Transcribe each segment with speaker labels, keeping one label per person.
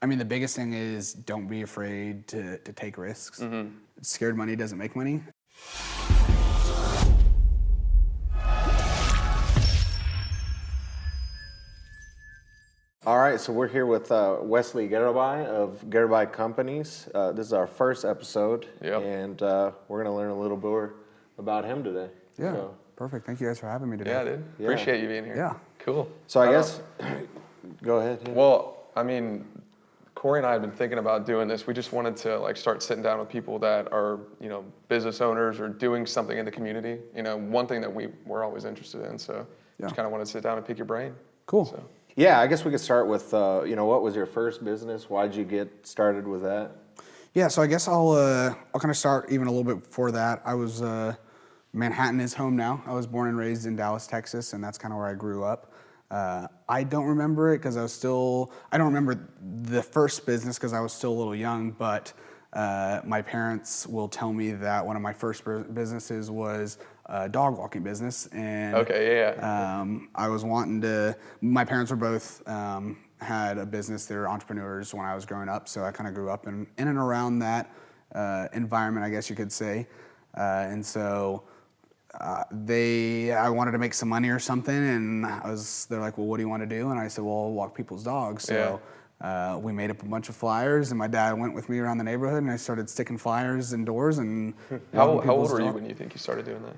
Speaker 1: I mean, the biggest thing is don't be afraid to take risks. Scared money doesn't make money.
Speaker 2: All right, so we're here with Wesley Garibay of Garibay Companies. This is our first episode, and we're going to learn a little bit about him today.
Speaker 1: Yeah, perfect. Thank you guys for having me today.
Speaker 3: Yeah, dude. Appreciate you being here.
Speaker 1: Yeah.
Speaker 3: Cool.
Speaker 2: So I guess, go ahead. Yeah.
Speaker 3: Well, I mean, Corey and I have been thinking about doing this. We just wanted to like start sitting down with people that are, business owners or doing something in the community. One thing that we're always interested in. So just kind of wanted to sit down and pick your brain.
Speaker 1: Cool.
Speaker 3: So.
Speaker 2: Yeah, I guess we could start with, what was your first business? Why did you get started with that?
Speaker 1: Yeah, so I guess I'll kind of start even a little bit before that. I was Manhattan is home now. I was born and raised in Dallas, Texas, and that's kind of where I grew up. I don't remember it because I don't remember the first business because I was still a little young, but my parents will tell me that one of my first businesses was a dog walking business. And I was my parents were both had a business. They were entrepreneurs when I was growing up, so I kind of grew up in and around that environment, I guess you could say. And so I wanted to make some money or something, and they're like, well, what do you want to do? And I said, well, I'll walk people's dogs. So we made up a bunch of flyers, and my dad went with me around the neighborhood, and I started sticking flyers indoors. And
Speaker 3: how old were you when you think you started doing that?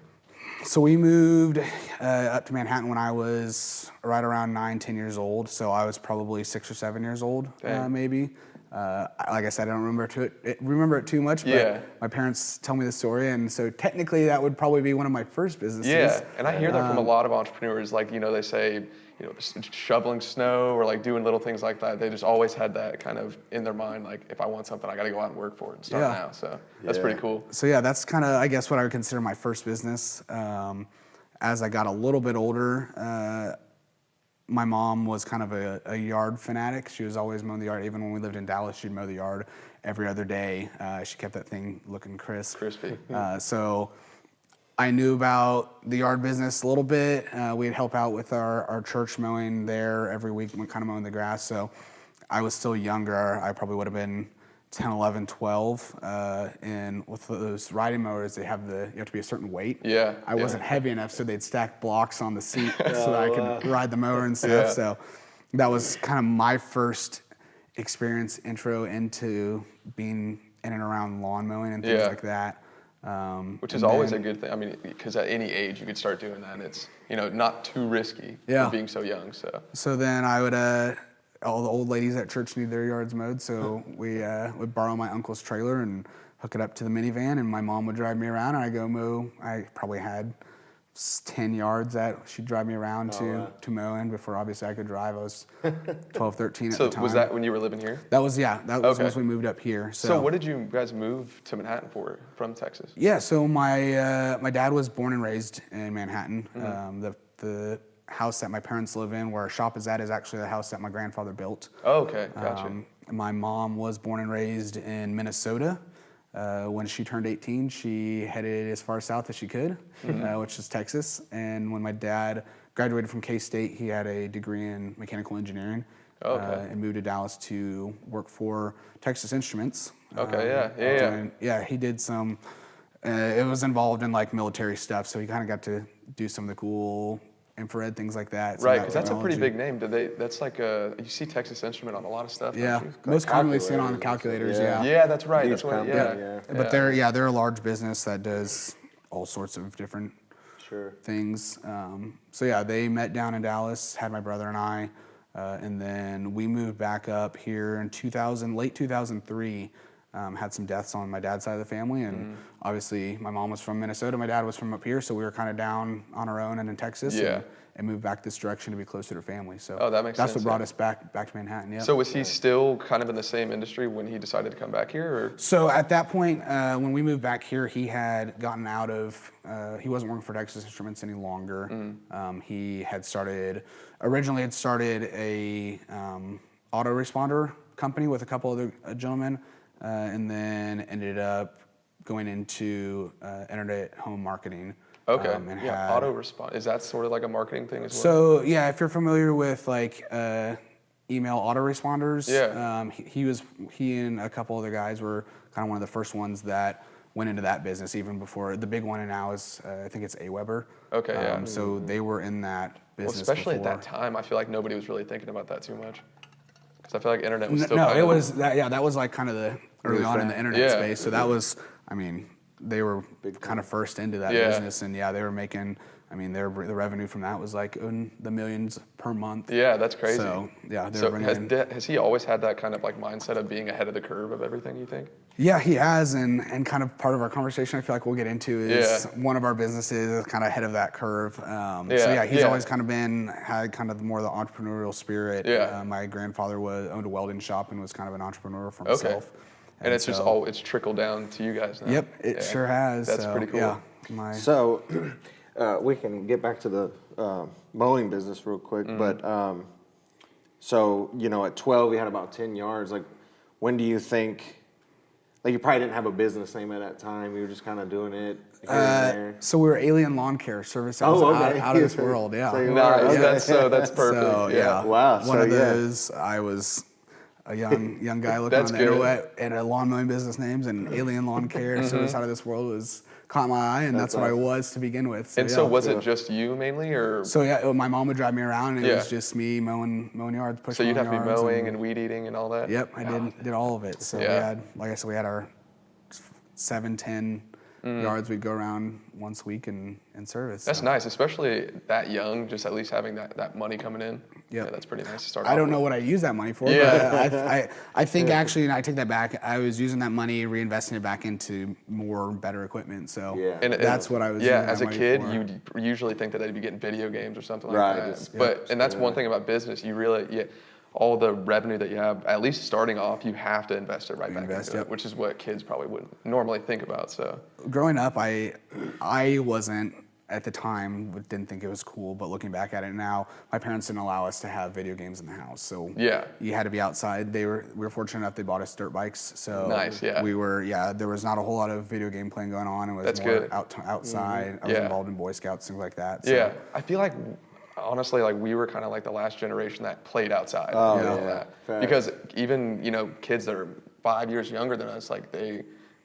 Speaker 1: So we moved up to Manhattan when I was right around 9-10 years old. So I was probably 6 or 7 years old, maybe. Like I said, I don't remember it too much, but my parents tell me the story, and so technically that would probably be one of my first businesses.
Speaker 3: Yeah, and I hear that from a lot of entrepreneurs. Like, they say, shoveling snow or like doing little things like that. They just always had that kind of in their mind, like, if I want something, I got to go out and work for it and start now. So that's pretty cool.
Speaker 1: So yeah, that's kind of, I guess, what I would consider my first business. As I got a little bit older, my mom was kind of a yard fanatic. She was always mowing the yard. Even when we lived in Dallas, she'd mow the yard every other day. She kept that thing looking crispy. So I knew about the yard business a little bit. We'd help out with our church mowing there every week, kind of mowing the grass. So I was still younger. I probably would have been 10, 11, 12. And with those riding mowers, you have to be a certain weight. I wasn't heavy enough, so they'd stack blocks on the seat so that I could ride the mower and stuff. So that was kind of my first intro into being in and around lawn mowing and things like that.
Speaker 3: Which is always a good thing. I mean, because at any age you could start doing that. And it's, not too risky for being so young.
Speaker 1: So then I would, all the old ladies at church need their yards mowed. So we would borrow my uncle's trailer and hook it up to the minivan, and my mom would drive me around, and I'd go mow. I probably had 10 yards that she'd drive me around to mow in before obviously I could drive. I was 12, 13 at the time.
Speaker 3: So was that when you were living here?
Speaker 1: That was once we moved up here.
Speaker 3: So what did you guys move to Manhattan for from Texas?
Speaker 1: Yeah, so my dad was born and raised in Manhattan. The house that my parents live in, where our shop is at, is actually the house that my grandfather built.
Speaker 3: Oh, okay, gotcha.
Speaker 1: My mom was born and raised in Minnesota. When she turned 18, she headed as far south as she could, which is Texas. And when my dad graduated from K-State, he had a degree in mechanical engineering and moved to Dallas to work for Texas Instruments. He did some, it was involved in like military stuff, so he kind of got to do some of the cool infrared things like that.
Speaker 3: Right, because that's a pretty big name. That's like you see Texas Instrument on a lot of stuff.
Speaker 1: Yeah, most commonly seen on calculators.
Speaker 3: Yeah, that's right. That's right.
Speaker 1: But they're a large business that does all sorts of different things. So they met down in Dallas, had my brother and I, and then we moved back up here in late 2003. Had some deaths on my dad's side of the family, and obviously my mom was from Minnesota, my dad was from up here, so we were kind of down on our own and in Texas, and moved back this direction to be closer to family. So
Speaker 3: that makes
Speaker 1: that's
Speaker 3: sense,
Speaker 1: what brought us back to Manhattan. Yeah.
Speaker 3: So was he still kind of in the same industry when he decided to come back here? Or?
Speaker 1: So at that point, when we moved back here, he had gotten out of, he wasn't working for Texas Instruments any longer. He had originally started a autoresponder company with a couple other gentlemen. And then ended up going into internet home marketing.
Speaker 3: Okay. Auto response. Is that sort of like a marketing thing as well?
Speaker 1: So if you're familiar with like email autoresponders.
Speaker 3: Yeah.
Speaker 1: He and a couple other guys were kind of one of the first ones that went into that business even before the big one now is I think it's AWeber.
Speaker 3: Okay, yeah.
Speaker 1: So they were in that business.
Speaker 3: Well, especially
Speaker 1: before.
Speaker 3: at that time, I feel like nobody was really thinking about that too much. Because I feel like internet was still
Speaker 1: No,
Speaker 3: kind
Speaker 1: it
Speaker 3: of...
Speaker 1: was that. Yeah, that was like kind of the early on in the internet
Speaker 3: Yeah.
Speaker 1: space. So that was, I mean, they were kind of first into that business, and yeah, they were making. I mean, the revenue from that was like in the millions per month.
Speaker 3: Yeah, that's crazy.
Speaker 1: So yeah, they
Speaker 3: So
Speaker 1: were bringing in.
Speaker 3: has he always had that kind of like mindset of being ahead of the curve of everything, you think?
Speaker 1: Yeah, he has, and kind of part of our conversation I feel like we'll get into is one of our businesses is kind of ahead of that curve. So yeah, he's always kind of had kind of more of the entrepreneurial spirit.
Speaker 3: Yeah.
Speaker 1: My grandfather owned a welding shop and was kind of an entrepreneur for himself.
Speaker 3: And it's just it's trickled down to you guys now.
Speaker 1: Yep, it sure has.
Speaker 3: That's pretty cool.
Speaker 1: Yeah,
Speaker 2: So we can get back to the mowing business real quick, but so at 12 you had about 10 yards. Like, when do you think? Like, you probably didn't have a business name at that time. You were just kind of doing it here and there.
Speaker 1: So we were Alien Lawn Care Service. Out of this world. Yeah.
Speaker 2: So you
Speaker 3: Nice.
Speaker 2: were,
Speaker 3: That's perfect.
Speaker 1: So yeah.
Speaker 2: Wow.
Speaker 1: One of those. I was a young guy looking on the internet and a lawn mowing business names, and Alien Lawn Care Service Out of This World caught my eye, and that's what I was to begin with. So,
Speaker 3: So was it just you mainly, or?
Speaker 1: So yeah, my mom would drive me around, and it was just me mowing yards, pushing.
Speaker 3: So you'd have to be
Speaker 1: yards
Speaker 3: mowing and weed eating and all that.
Speaker 1: Yep, I did all of it. So we had, like I said, we had our 7-10 yards. We'd go around once a week and service.
Speaker 3: That's nice, especially that young. Just at least having that money coming in.
Speaker 1: Yep.
Speaker 3: Yeah, that's pretty nice to start.
Speaker 1: I don't know what I use that money for, but I think actually, and I take that back, I was using that money, reinvesting it back into better equipment. So that's what I was using
Speaker 3: as
Speaker 1: that
Speaker 3: a
Speaker 1: money
Speaker 3: kid,
Speaker 1: for.
Speaker 3: you'd usually think that they'd be getting video games or something like
Speaker 2: Right.
Speaker 3: that. And that's one thing about business. You really, all the revenue that you have, at least starting off, you have to invest it right back into it, which is what kids probably wouldn't normally think about. So
Speaker 1: growing up, I wasn't. At the time, didn't think it was cool, but looking back at it now, my parents didn't allow us to have video games in the house. So you had to be outside. We were fortunate enough they bought us dirt bikes. So
Speaker 3: nice,
Speaker 1: we were there was not a whole lot of video game playing going on. It was more outside. I was involved in Boy Scouts, things like that. So.
Speaker 3: I feel like honestly, like we were kind of like the last generation that played outside. Because even kids that are 5 years younger than us, like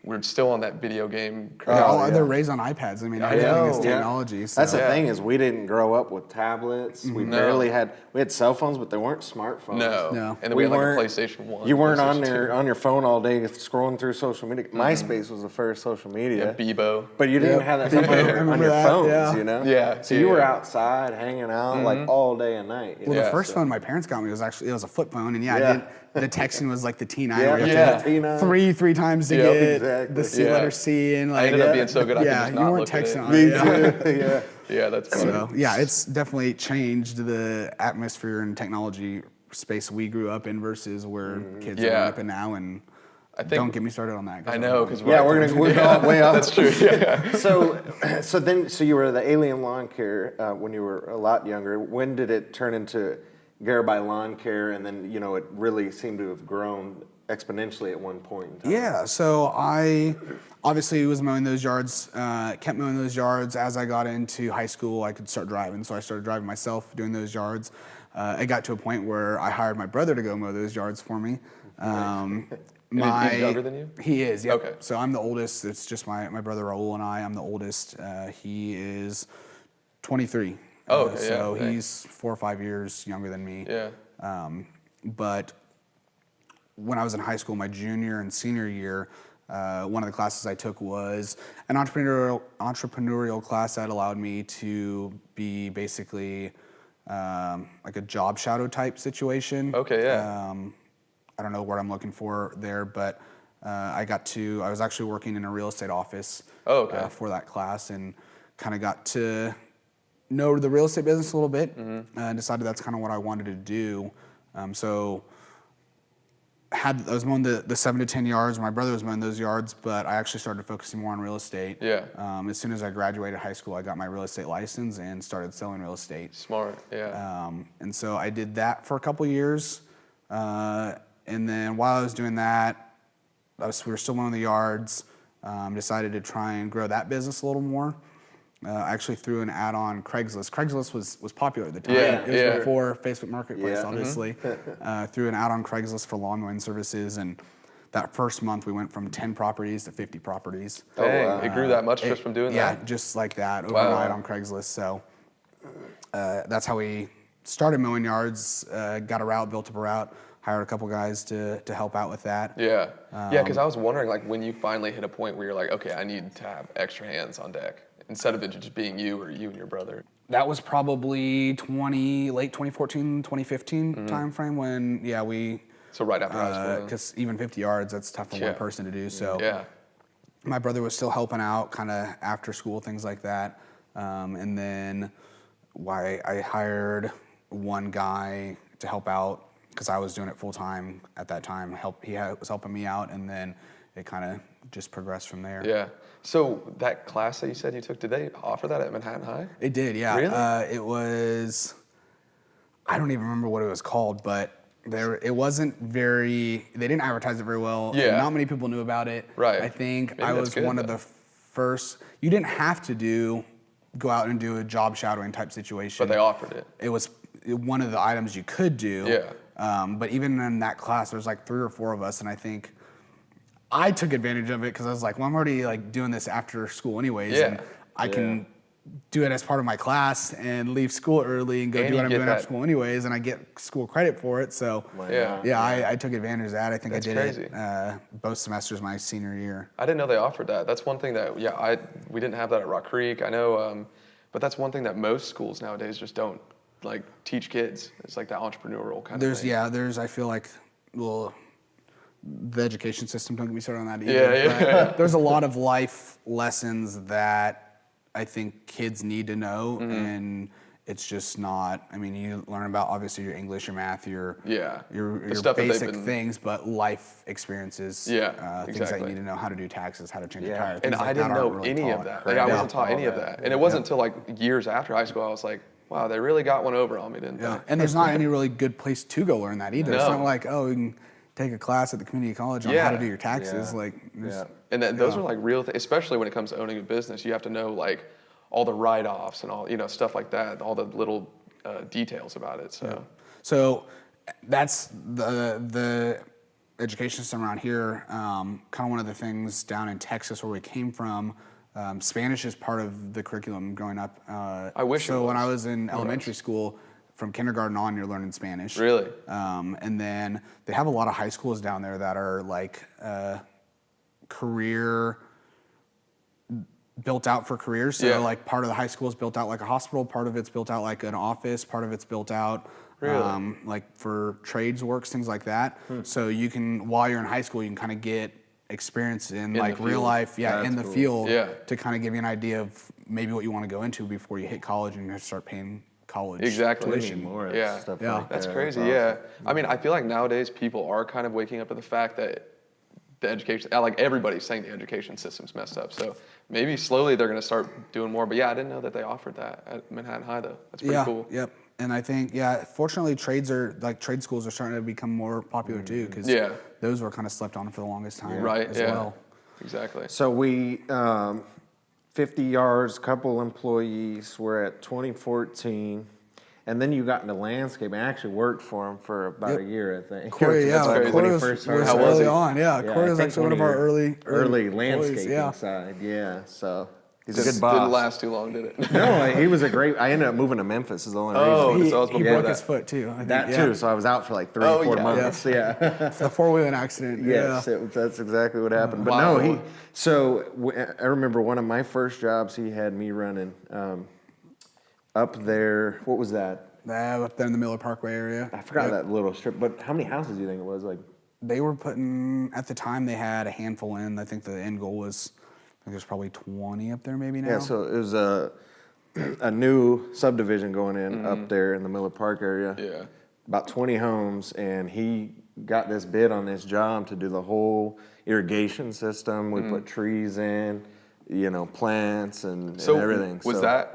Speaker 3: we're still on that video game.
Speaker 1: They're raised on iPads. I mean, everything is technology. So.
Speaker 2: That's the thing is we didn't grow up with tablets. We barely had cell phones, but they weren't smartphones.
Speaker 3: No. And then we had like a PlayStation 1.
Speaker 2: You weren't on your phone all day scrolling through social media. MySpace was the first social media.
Speaker 3: Bebo.
Speaker 2: But you didn't have that stuff on your phones,
Speaker 3: Yeah.
Speaker 2: So you were outside hanging out like all day and night.
Speaker 1: Well, the first phone my parents got me was actually a flip phone, and the texting was like the T9. Where you have to hit three times to get the C letter C, and like
Speaker 3: I ended up being so good I could just not
Speaker 1: you weren't
Speaker 3: look
Speaker 1: texting
Speaker 3: at
Speaker 1: on
Speaker 3: it. Yeah, that's funny.
Speaker 1: So it's definitely changed the atmosphere and technology space we grew up in versus where kids are growing up in now, and don't get me started on that.
Speaker 3: I know, because
Speaker 2: we're going way off.
Speaker 3: That's true. Yeah.
Speaker 2: So you were the Alien Lawn Care when you were a lot younger. When did it turn into Garibay Lawn Care, and then it really seemed to have grown exponentially at one point in time?
Speaker 1: Yeah, so I obviously was mowing those yards, kept mowing those yards. As I got into high school, I could start driving, so I started driving myself, doing those yards. It got to a point where I hired my brother to go mow those yards for me.
Speaker 3: He's younger than you?
Speaker 1: He is, yeah.
Speaker 3: Okay.
Speaker 1: So I'm the oldest. It's just my brother Raul and I. I'm the oldest. He is 23.
Speaker 3: Oh, okay,
Speaker 1: so he's 4 or 5 years younger than me.
Speaker 3: Yeah.
Speaker 1: But when I was in high school, my junior and senior year, one of the classes I took was an entrepreneurial class that allowed me to be basically like a job shadow type situation.
Speaker 3: Okay, yeah.
Speaker 1: I don't know what I'm looking for there, but I was actually working in a real estate office for that class, and kind of got to know the real estate business a little bit, and decided that's kind of what I wanted to do. So I was mowing the 7 to 10 yards. My brother was mowing those yards, but I actually started focusing more on real estate.
Speaker 3: Yeah.
Speaker 1: As soon as I graduated high school, I got my real estate license and started selling real estate.
Speaker 3: Smart, yeah.
Speaker 1: And so I did that for a couple years. And then while I was doing that, we were still mowing the yards. Decided to try and grow that business a little more. I actually threw an ad on Craigslist. Craigslist was popular at the time.
Speaker 3: Yeah,
Speaker 1: It was
Speaker 3: yeah.
Speaker 1: before Facebook Marketplace,
Speaker 2: Yeah.
Speaker 1: obviously. Threw an ad on Craigslist for lawn mowing services, and that first month we went from 10 properties to 50 properties.
Speaker 3: Dang,
Speaker 2: wow.
Speaker 3: it grew that much just from doing
Speaker 1: Yeah,
Speaker 3: that?
Speaker 1: just like that, overnight on Craigslist. So that's how we started mowing yards, got a route, built up a route, hired a couple guys to help out with that.
Speaker 3: Yeah. Yeah, because I was wondering, like, when you finally hit a point where you're like, okay, I need to have extra hands on deck, instead of it just being you or you and your brother.
Speaker 1: That was probably late 2014, 2015 time frame when, we,
Speaker 3: So right after high school. then.
Speaker 1: because even 50 yards, that's tough for
Speaker 3: Yeah.
Speaker 1: one person to do. So
Speaker 3: Yeah.
Speaker 1: my brother was still helping out kind of after school, things like that. And then I hired one guy to help out because I was doing it full time at that time. He was helping me out, and then it kind of just progressed from there.
Speaker 3: Yeah. So that class that you said you took, did they offer that at Manhattan High?
Speaker 1: It did, yeah.
Speaker 3: Really?
Speaker 1: It was, I don't even remember what it was called, but it wasn't they didn't advertise it very well.
Speaker 3: Yeah.
Speaker 1: And not many people knew about it.
Speaker 3: Right.
Speaker 1: I think
Speaker 3: Maybe
Speaker 1: I
Speaker 3: that's
Speaker 1: was
Speaker 3: good,
Speaker 1: one of
Speaker 3: though.
Speaker 1: the first, you didn't have to go out and do a job shadowing type situation.
Speaker 3: But they offered it.
Speaker 1: It was one of the items you could do.
Speaker 3: Yeah.
Speaker 1: But even in that class, there was like 3 or 4 of us, and I think I took advantage of it because I was like, well, I'm already like doing this after school anyways,
Speaker 3: Yeah.
Speaker 1: and I can do it as part of my class and leave school early and go
Speaker 3: And
Speaker 1: do
Speaker 3: you
Speaker 1: what I'm
Speaker 3: get
Speaker 1: doing
Speaker 3: that-
Speaker 1: after school anyways, and I get school credit for it. So
Speaker 3: Yeah.
Speaker 1: I took advantage of that. I think
Speaker 3: That's
Speaker 1: I did
Speaker 3: crazy.
Speaker 1: it both semesters my senior year.
Speaker 3: I didn't know they offered that. That's one thing that, we didn't have that at Rock Creek. I know, but that's one thing that most schools nowadays just don't, like, teach kids. It's like that entrepreneurial kind of thing.
Speaker 1: I feel like, well, the education system, don't get me started on that either.
Speaker 3: Yeah.
Speaker 1: There's a lot of life lessons that I think kids need to know,
Speaker 3: Mm-hmm.
Speaker 1: and it's just not, I mean, you learn about obviously your English, your math, your
Speaker 3: stuff that they've
Speaker 1: basic
Speaker 3: been-
Speaker 1: things, but life experiences,
Speaker 3: Yeah,
Speaker 1: things that
Speaker 3: exactly.
Speaker 1: you need to know, how to do taxes, how to change a
Speaker 2: Yeah.
Speaker 1: tire.
Speaker 3: And
Speaker 1: things
Speaker 3: I
Speaker 1: like
Speaker 3: didn't
Speaker 1: that
Speaker 3: know
Speaker 1: aren't really
Speaker 3: any
Speaker 1: taught.
Speaker 3: of that. Like, I wasn't taught any of that. And it wasn't until like years after high school I was like, wow, they really got one over on me, didn't
Speaker 1: Yeah,
Speaker 3: they?
Speaker 1: and there's not any really good place to go learn that either. It's
Speaker 3: No.
Speaker 1: not like, oh, you can take a class at the community college on how to do your taxes.
Speaker 2: Yeah.
Speaker 1: Like, there's-
Speaker 3: And those are like real things, especially when it comes to owning a business. You have to know like all the write-offs and all, stuff like that, all the little details about it. So
Speaker 1: that's the education system around here. Kind of one of the things down in Texas where we came from. Spanish is part of the curriculum growing up.
Speaker 3: I wish it
Speaker 1: so. When
Speaker 3: was.
Speaker 1: I was in elementary school, from kindergarten on, you're learning Spanish.
Speaker 3: Really?
Speaker 1: And then they have a lot of high schools down there that are like career built out for careers. So
Speaker 3: Yeah.
Speaker 1: like part of the high school is built out like a hospital, part of it's built out like an office, part of it's built out
Speaker 3: Really?
Speaker 1: like for trades works, things like that. So you can, while you're in high school, you can kind of get experience in like
Speaker 3: the
Speaker 1: real
Speaker 3: field.
Speaker 1: life,
Speaker 2: That's
Speaker 1: in the
Speaker 2: cool.
Speaker 1: field
Speaker 3: Yeah.
Speaker 1: to kind of give you an idea of maybe what you want to go into before you hit college and you start paying college
Speaker 3: Exactly.
Speaker 1: tuition.
Speaker 2: More
Speaker 3: Yeah.
Speaker 2: stuff
Speaker 1: Yeah.
Speaker 2: like
Speaker 3: that's
Speaker 2: that.
Speaker 3: crazy.
Speaker 2: That's
Speaker 3: Yeah.
Speaker 2: awesome.
Speaker 3: I mean, I feel like nowadays people are kind of waking up to the fact that the education, like everybody's saying the education system's messed up. So maybe slowly they're going to start doing more. But yeah, I didn't know that they offered that at Manhattan High though. That's pretty cool.
Speaker 1: Yep. And I think, fortunately, trade schools are starting to become more popular too, because
Speaker 3: Yeah.
Speaker 1: those were kind of slept on for the longest time
Speaker 3: Right.
Speaker 1: as
Speaker 3: Yeah.
Speaker 1: well.
Speaker 3: Exactly.
Speaker 2: So we, 50 yards, couple employees. We're at 2014. And then you got into landscape and actually worked for him for about
Speaker 1: Yep.
Speaker 2: a year, I think.
Speaker 1: Corey,
Speaker 2: That's
Speaker 3: crazy.
Speaker 2: when
Speaker 1: Corey
Speaker 2: he
Speaker 1: was
Speaker 2: first started.
Speaker 3: How was
Speaker 1: early
Speaker 3: he?
Speaker 1: on. Yeah,
Speaker 2: Yeah,
Speaker 1: Corey
Speaker 2: I
Speaker 1: was
Speaker 2: think
Speaker 1: actually one of our early
Speaker 2: early
Speaker 1: employees,
Speaker 2: landscaping
Speaker 1: yeah.
Speaker 2: side. Yeah, so he's a
Speaker 3: Just
Speaker 2: good boss.
Speaker 3: didn't last too long, did it?
Speaker 2: No, he was a great. I ended up moving to Memphis. Is the only
Speaker 3: Oh,
Speaker 2: reason.
Speaker 1: He,
Speaker 3: So I was
Speaker 1: he
Speaker 3: before
Speaker 1: broke
Speaker 3: that.
Speaker 1: his foot too. I think,
Speaker 2: That too. So I was out for like 3
Speaker 3: Oh,
Speaker 2: or 4
Speaker 3: yeah.
Speaker 2: months. Yeah.
Speaker 1: It's a 4-wheeling accident.
Speaker 2: Yes,
Speaker 1: Yeah.
Speaker 2: that's exactly what happened. But
Speaker 3: Wow.
Speaker 2: no, I remember one of my first jobs. He had me running up there. What was that?
Speaker 1: Up there in the Miller Parkway area.
Speaker 2: I forgot
Speaker 1: Yep.
Speaker 2: that little strip. But how many houses do you think it was? Like,
Speaker 1: They were putting, at the time, they had a handful in. I think the end goal was, I think there's probably 20 up there maybe now.
Speaker 2: yeah. So it was a new subdivision going in up there in the Miller Park area.
Speaker 3: Yeah.
Speaker 2: About 20 homes, and he got this bid on this job to do the whole irrigation system. We put trees in, plants and everything.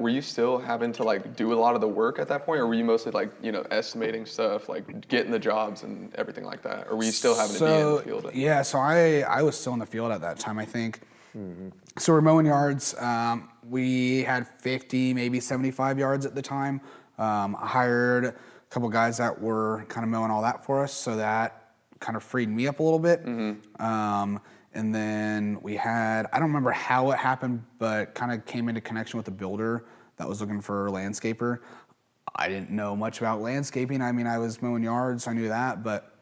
Speaker 3: Were you still having to like do a lot of the work at that point, or were you mostly like, estimating stuff, like getting the jobs and everything like that? Or were you still having to be in the field?
Speaker 1: Yeah, so I was still in the field at that time, I think. So we're mowing yards. we had 50, maybe 75 yards at the time. I hired a couple guys that were kind of mowing all that for us, so that kind of freed me up a little bit. And then we had, I don't remember how it happened, but kind of came into connection with a builder that was looking for a landscaper. I didn't know much about landscaping. I mean, I was mowing yards, so I knew that, but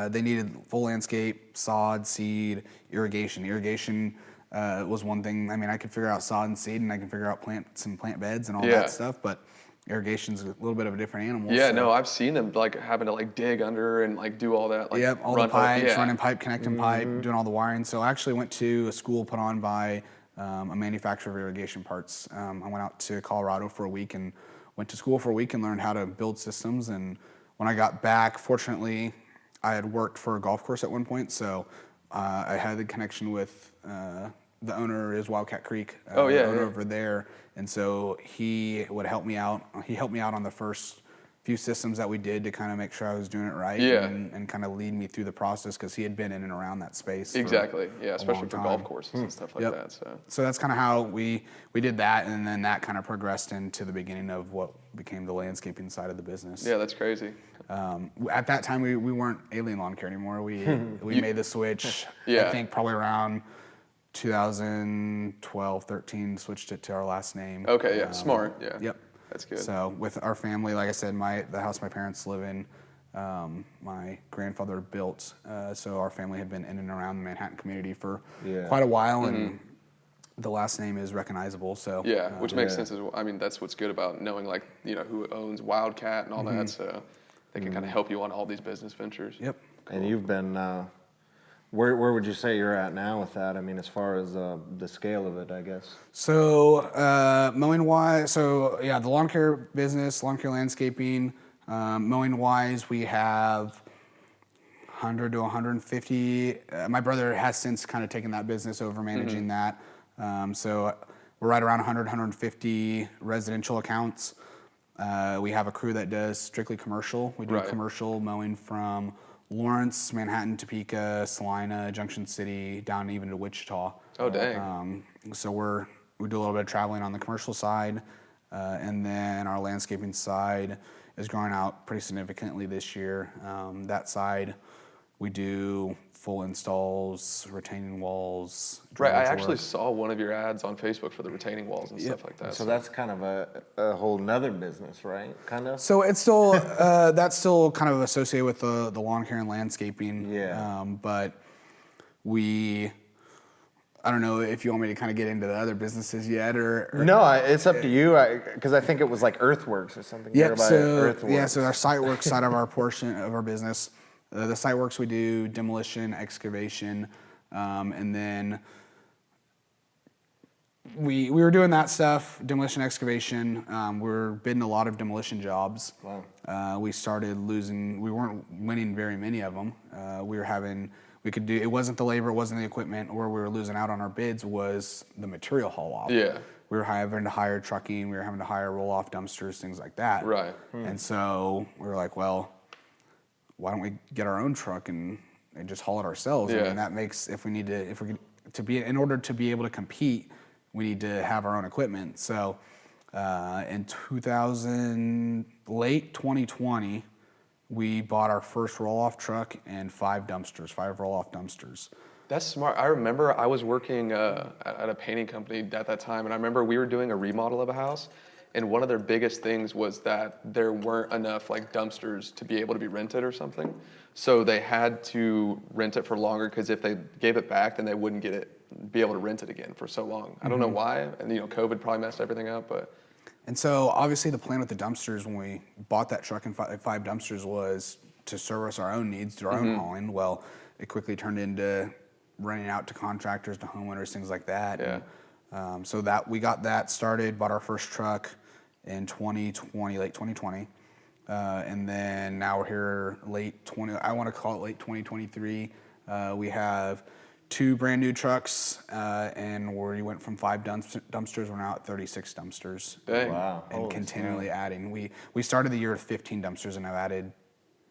Speaker 1: they needed full landscape, sod, seed, irrigation. Irrigation was one thing. I mean, I could figure out sod and seed, and I can figure out plants and plant beds and all that stuff, but irrigation's a little bit of a different animal.
Speaker 3: Yeah,
Speaker 1: so.
Speaker 3: no, I've seen them like having to like dig under and like do all that. Like,
Speaker 1: Yep, all the pipes, running pipe,
Speaker 3: Mm-hmm.
Speaker 1: connecting pipe, doing all the wiring. So I actually went to a school put on by a manufacturer of irrigation parts. I went out to Colorado for a week and went to school for a week and learned how to build systems. And when I got back, fortunately, I had worked for a golf course at one point, so I had the connection with the owner is Wildcat Creek, the owner over there, and so he would help me out. He helped me out on the first few systems that we did to kind of make sure I was doing it right, and kind of lead me through the process because he had been in and around that space.
Speaker 3: Exactly, yeah, especially for
Speaker 1: time.
Speaker 3: golf courses and stuff like that.
Speaker 1: So that's kind of how we did that, and then that kind of progressed into the beginning of what became the landscaping side of the business.
Speaker 3: Yeah, that's crazy.
Speaker 1: At that time, we weren't Alien Lawn Care anymore. We made the switch. I think probably around 2012, 13, switched it to our last name.
Speaker 3: Okay, yeah, smart. Yeah.
Speaker 1: Yep.
Speaker 3: That's good.
Speaker 1: So with our family, like I said, the house my parents live in, my grandfather built. So our family had been in and around the Manhattan community for quite a while, and the last name is recognizable. So
Speaker 3: which makes sense as well. I mean, that's what's good about knowing like who owns Wildcat and all that. So they can kind of help you on all these business ventures.
Speaker 1: Yep.
Speaker 2: Cool. And you've been. Where would you say you're at now with that? I mean, as far as the scale of it, I guess.
Speaker 1: So mowing wise, the lawn care business, lawn care landscaping, mowing wise, we have 100 to 150. My brother has since kind of taken that business over, managing that. So we're right around 100, 150 residential accounts. We have a crew that does strictly commercial. We do commercial mowing from Lawrence, Manhattan, Topeka, Salina, Junction City, down even to Wichita.
Speaker 3: Oh, dang.
Speaker 1: So we do a little bit of traveling on the commercial side, and then our landscaping side is growing out pretty significantly this year. That side, we do full installs, retaining walls.
Speaker 3: Right, I
Speaker 1: drainage
Speaker 3: actually
Speaker 1: work.
Speaker 3: saw one of your ads on Facebook for the retaining walls and stuff like that.
Speaker 2: So that's kind of a whole nother business, right? Kind of.
Speaker 1: So it's still that's still kind of associated with the lawn care and landscaping.
Speaker 2: Yeah.
Speaker 1: But I don't know if you want me to kind of get into the other businesses yet, or
Speaker 2: No, it's up to you. Because I think it was like Earthworks or something.
Speaker 1: Yep.
Speaker 2: Earthworks.
Speaker 1: So our site work side of our portion of our business, the site works we do demolition, excavation, and then we were doing that stuff, demolition, excavation. We were bidding a lot of demolition jobs.
Speaker 2: Wow.
Speaker 1: We started losing. We weren't winning very many of them. We could do. It wasn't the labor, it wasn't the equipment. Where we were losing out on our bids was the material haul off.
Speaker 3: Yeah.
Speaker 1: We were having to hire trucking. We were having to hire roll-off dumpsters, things like that.
Speaker 3: Right.
Speaker 1: And so we were like, well, why don't we get our own truck and just haul it ourselves? I mean, that makes in order to be able to compete, we need to have our own equipment. So in late 2020, we bought our first roll-off truck and 5 roll-off dumpsters.
Speaker 3: That's smart. I remember I was working at a painting company at that time, and I remember we were doing a remodel of a house, and one of their biggest things was that there weren't enough like dumpsters to be able to be rented or something. So they had to rent it for longer because if they gave it back, then they wouldn't be able to rent it again for so long. I don't know why, and COVID probably messed everything up, but.
Speaker 1: And so obviously the plan with the dumpsters when we bought that truck and 5 dumpsters was to service our own needs, do our own hauling. Well, it quickly turned into renting out to contractors, to homeowners, things like that.
Speaker 3: Yeah.
Speaker 1: And, so that we got that started, bought our first truck in late 2020. And then now we're here I want to call it late 2023. We have 2 brand new trucks, and we went from 5 dumpsters, we're now at 36 dumpsters.
Speaker 3: Dang.
Speaker 2: Wow.
Speaker 1: And
Speaker 2: Holy
Speaker 1: continually adding. We started the year with 15 dumpsters and have added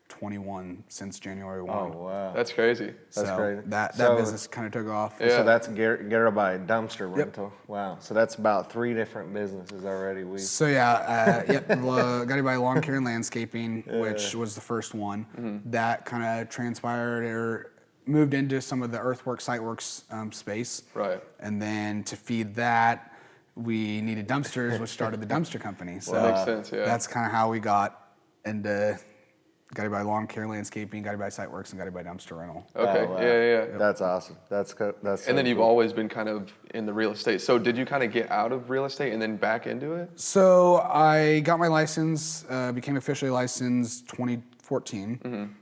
Speaker 1: 21 since January 1.
Speaker 2: Oh, wow.
Speaker 3: That's crazy.
Speaker 2: That's
Speaker 1: so
Speaker 2: crazy.
Speaker 1: That
Speaker 2: So-
Speaker 1: business kind of took off.
Speaker 3: Yeah.
Speaker 2: So that's Garibay dumpster rental. Wow. So that's about 3 different businesses already.
Speaker 1: So yeah, Garibay Lawn Care and Landscaping, which was the first one. That kind of transpired or moved into some of the earthwork, siteworks space.
Speaker 3: Right.
Speaker 1: And then to feed that, we needed dumpsters, which started the dumpster company. So
Speaker 3: That makes sense, yeah.
Speaker 1: that's kind of how we got into Garibay Lawn Care, Landscaping, Garibay Siteworks, and Garibay Dumpster Rental.
Speaker 3: Okay,
Speaker 2: Oh, wow.
Speaker 3: yeah.
Speaker 2: That's awesome. That's so
Speaker 3: And then you've
Speaker 2: cool.
Speaker 3: always been kind of in the real estate. So did you kind of get out of real estate and then back into it?
Speaker 1: So I got my license, became officially licensed 2014.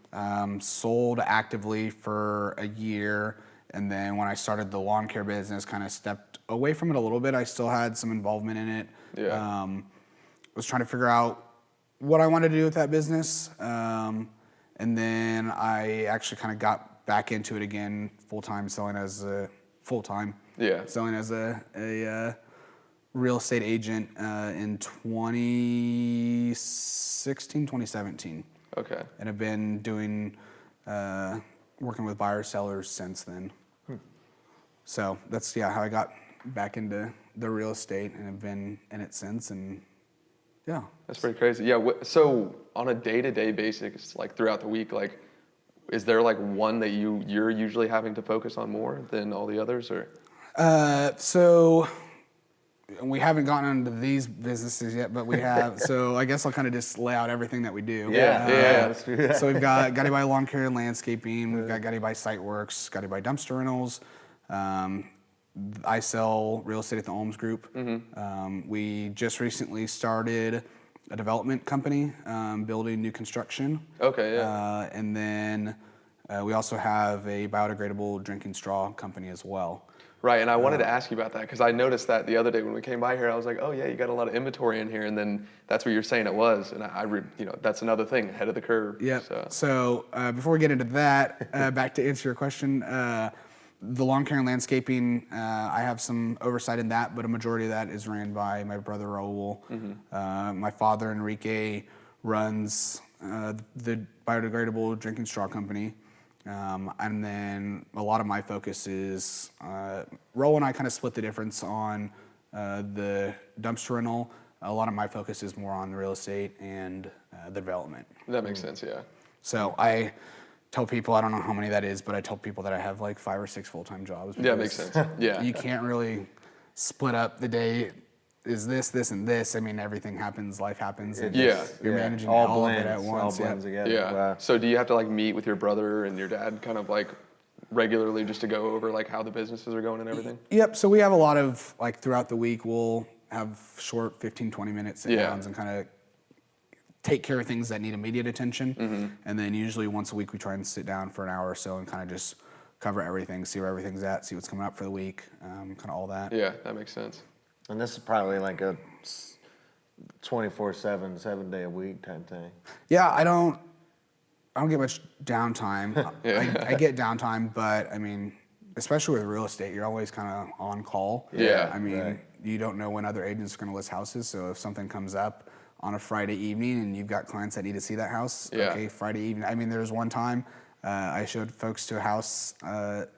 Speaker 1: Sold actively for a year, and then when I started the lawn care business, kind of stepped away from it a little bit. I still had some involvement in it.
Speaker 3: Yeah.
Speaker 1: Was trying to figure out what I wanted to do with that business, and then I actually kind of got back into it again, selling as a real estate agent in 2016, 2017.
Speaker 3: Okay.
Speaker 1: And have been doing, working with buyers, sellers since then. So that's, how I got back into the real estate and have been in it since. And yeah.
Speaker 3: That's pretty crazy. Yeah. So on a day-to-day basis, like throughout the week, like, is there like one that you're usually having to focus on more than all the others, or?
Speaker 1: So we haven't gotten into these businesses yet, but we have. So I guess I'll kind of just lay out everything that we do.
Speaker 3: Yeah.
Speaker 2: Let's do that.
Speaker 1: So we've got Garibay Lawn Care and Landscaping. We've got Garibay Siteworks, Garibay Dumpster Rentals. I sell real estate at the Olms Group. We just recently started a development company, building new construction.
Speaker 3: Okay, yeah.
Speaker 1: And then we also have a biodegradable drinking straw company as well.
Speaker 3: Right, and I wanted to ask you about that because I noticed that the other day when we came by here, I was like, oh yeah, you got a lot of inventory in here, and then that's what you're saying it was, and that's another thing, ahead of the curve.
Speaker 1: Yeah. So before we get into that, back to answer your question, the lawn care and landscaping, I have some oversight in that, but a majority of that is ran by my brother Raul. My father Enrique runs the biodegradable drinking straw company. And then a lot of my focus is, Raul and I kind of split the difference on the dumpster rental. A lot of my focus is more on the real estate and the development.
Speaker 3: That makes sense, yeah.
Speaker 1: So I tell people, I don't know how many that is, but I tell people that I have like 5 or 6 full-time jobs.
Speaker 3: Yeah, makes sense. Yeah.
Speaker 1: You can't really split up the day. Is this, and this. I mean, everything happens, life happens. And
Speaker 3: Yeah.
Speaker 1: You're managing
Speaker 2: all
Speaker 1: all
Speaker 2: blends,
Speaker 1: of it at once.
Speaker 2: All blends together.
Speaker 3: Yeah.
Speaker 2: Wow.
Speaker 3: So do you have to like meet with your brother and your dad kind of like regularly just to go over like how the businesses are going and everything?
Speaker 1: Yep. So we have a lot of, like, throughout the week, we'll have short 15, 20-minute sit-downs and kind of take care of things that need immediate attention. And then usually once a week we try and sit down for an hour or so and kind of just cover everything, see where everything's at, see what's coming up for the week, kind of all that.
Speaker 3: Yeah, that makes sense.
Speaker 2: And this is probably like a 24/7, 7-day a week type thing.
Speaker 1: Yeah, I don't get much downtime. I get downtime, but I mean, especially with real estate, you're always kind of on call.
Speaker 3: Yeah.
Speaker 1: I mean,
Speaker 2: Right.
Speaker 1: you don't know when other agents are going to list houses, so if something comes up on a Friday evening and you've got clients that need to see that house, okay, Friday evening. I mean, there was one time I showed folks a house at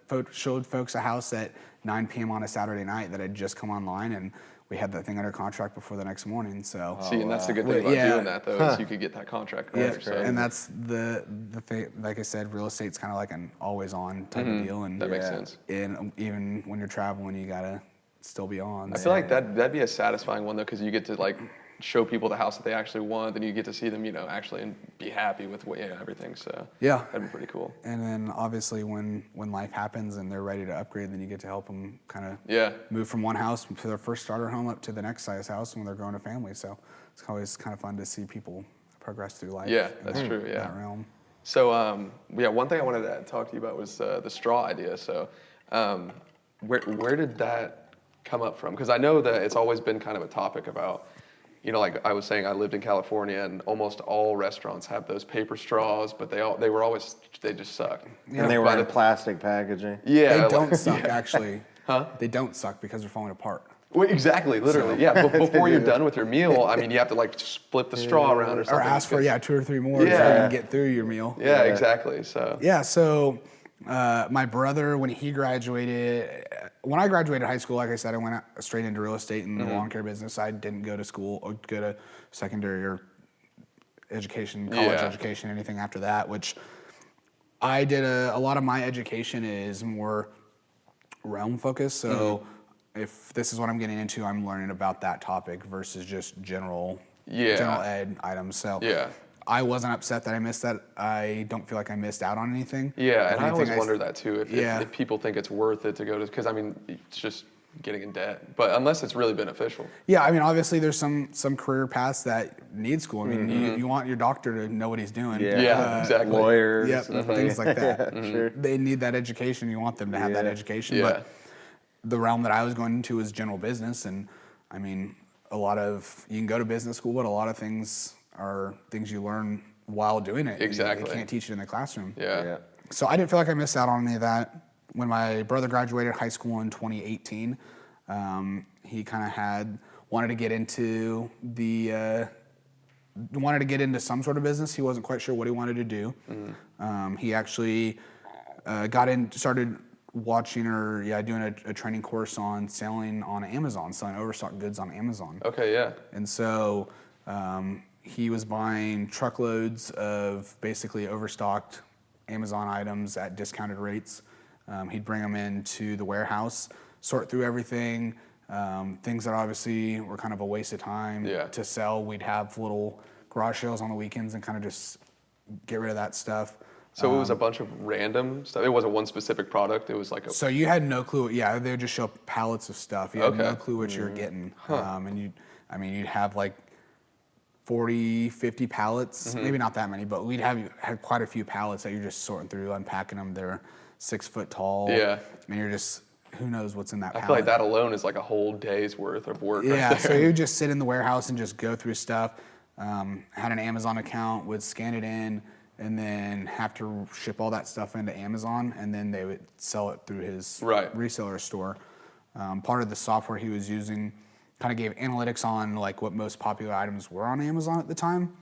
Speaker 1: 9 p.m. on a Saturday night that had just come online, and we had that thing under contract before the next morning. So
Speaker 3: See, and that's the good thing about
Speaker 1: Yeah.
Speaker 3: doing that, though, is you could get that contract
Speaker 1: yeah,
Speaker 3: right. So
Speaker 1: and that's the thing. Like I said, real estate's kind of like an always-on type of deal, and
Speaker 3: that makes sense.
Speaker 1: And even when you're traveling, you gotta still be on.
Speaker 3: I feel like that'd be a satisfying one though, because you get to like show people the house that they actually want, then you get to see them, actually and be happy with everything. So
Speaker 1: Yeah.
Speaker 3: that'd be pretty cool.
Speaker 1: And then obviously when life happens and they're ready to upgrade, then you get to help them kind of move from one house to their first starter home up to the next size house when they're growing a family. So it's always kind of fun to see people progress through life.
Speaker 3: Yeah, that's true. Yeah.
Speaker 1: That realm.
Speaker 3: So one thing I wanted to talk to you about was the straw idea. So where did that come up from? Because I know that it's always been kind of a topic about, like I was saying, I lived in California, and almost all restaurants have those paper straws, but they just suck.
Speaker 2: And they were in plastic packaging.
Speaker 3: Yeah.
Speaker 1: They don't suck, actually.
Speaker 3: Huh?
Speaker 1: They don't suck because they're falling apart.
Speaker 3: Well, exactly, literally. Yeah, before you're done with your meal, I mean, you have to like just flip the straw around or something.
Speaker 1: Or ask for,
Speaker 3: because-
Speaker 1: 2 or 3 more so you
Speaker 3: Yeah.
Speaker 1: can get through your meal.
Speaker 3: Yeah, exactly. So.
Speaker 1: Yeah, so my brother, when I graduated high school, like I said, I went straight into real estate and the lawn care business. I didn't go to school or go to secondary or education, college education, anything after that, which I did a lot of my education is more realm focused. So if this is what I'm getting into, I'm learning about that topic versus just general ed items. So I wasn't upset that I missed that. I don't feel like I missed out on anything.
Speaker 3: Yeah, and I always
Speaker 1: Anything
Speaker 3: wonder that too, if people think it's worth it to go to, because I mean, it's just getting in debt, but unless it's really beneficial.
Speaker 1: Yeah, I mean, obviously there's some career paths that need school. I mean, you want your doctor to know what he's doing.
Speaker 3: Yeah, exactly.
Speaker 2: Lawyers.
Speaker 1: Yep, things like that.
Speaker 2: Sure.
Speaker 1: They need that education. You want them to have that education. But the realm that I was going into was general business, and I mean, you can go to business school, but a lot of things are things you learn while doing it.
Speaker 3: Exactly.
Speaker 1: You can't teach it in the classroom.
Speaker 3: Yeah.
Speaker 1: So I didn't feel like I missed out on any of that. When my brother graduated high school in 2018, he kind of wanted to get into some sort of business. He wasn't quite sure what he wanted to do. He actually started watching doing a training course on selling on Amazon, selling overstock goods on Amazon.
Speaker 3: Okay, yeah.
Speaker 1: And so he was buying truckloads of basically overstocked Amazon items at discounted rates. He'd bring them into the warehouse, sort through everything, things that obviously were kind of a waste of time to sell. We'd have little garage sales on the weekends and kind of just get rid of that stuff.
Speaker 3: So it was a bunch of random stuff. It wasn't one specific product. It was like
Speaker 1: So you had no clue. Yeah, they would just show pallets of stuff. You had no clue what you were getting. And you'd have like 40, 50 pallets. Maybe not that many, but we'd had quite a few pallets that you're just sorting through, unpacking them. They're 6 foot tall.
Speaker 3: Yeah.
Speaker 1: And you're just, who knows what's in that pallet.
Speaker 3: I feel like that alone is like a whole day's worth of work.
Speaker 1: Yeah,
Speaker 3: right
Speaker 1: so
Speaker 3: there.
Speaker 1: you would just sit in the warehouse and just go through stuff. Had an Amazon account, would scan it in, and then have to ship all that stuff into Amazon, and then they would sell it through his reseller store. Part of the software he was using kind of gave analytics on like what most popular items were on Amazon at the time.